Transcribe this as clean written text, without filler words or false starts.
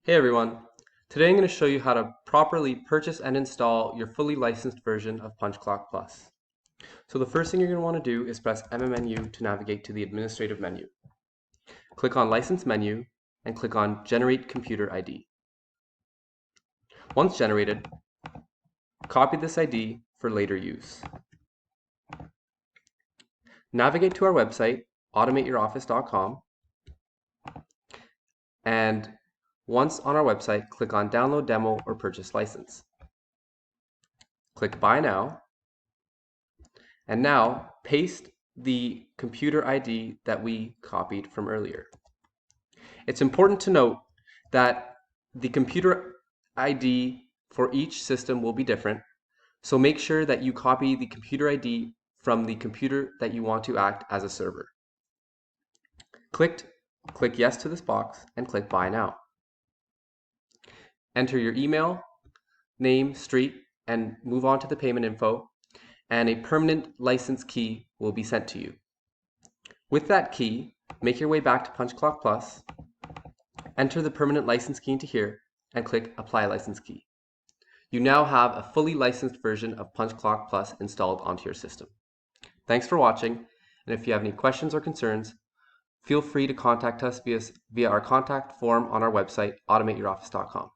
Hey everyone! Today I'm going to show you how to properly purchase and install your fully licensed version of PunchClock Plus. So the first thing you're going to want to do is press menu to navigate to the administrative menu. Click on License menu and click on Generate Computer ID. Once generated, copy this ID for later use. Navigate to our website, automateyouroffice.com, and once on our website, click on Download Demo or Purchase License. Click Buy Now, and now paste the computer ID that we copied from earlier. It's important to note that the computer ID for each system will be different, so make sure that you copy the computer ID from the computer that you want to act as a server. Click Yes to this box and click Buy Now. Enter your email, name, street, and move on to the payment info, and a permanent license key will be sent to you. With that key, make your way back to PunchClock Plus, enter the permanent license key into here, and click Apply License Key. You now have a fully licensed version of PunchClock Plus installed onto your system. Thanks for watching, and if you have any questions or concerns, feel free to contact us via our contact form on our website, automateyouroffice.com.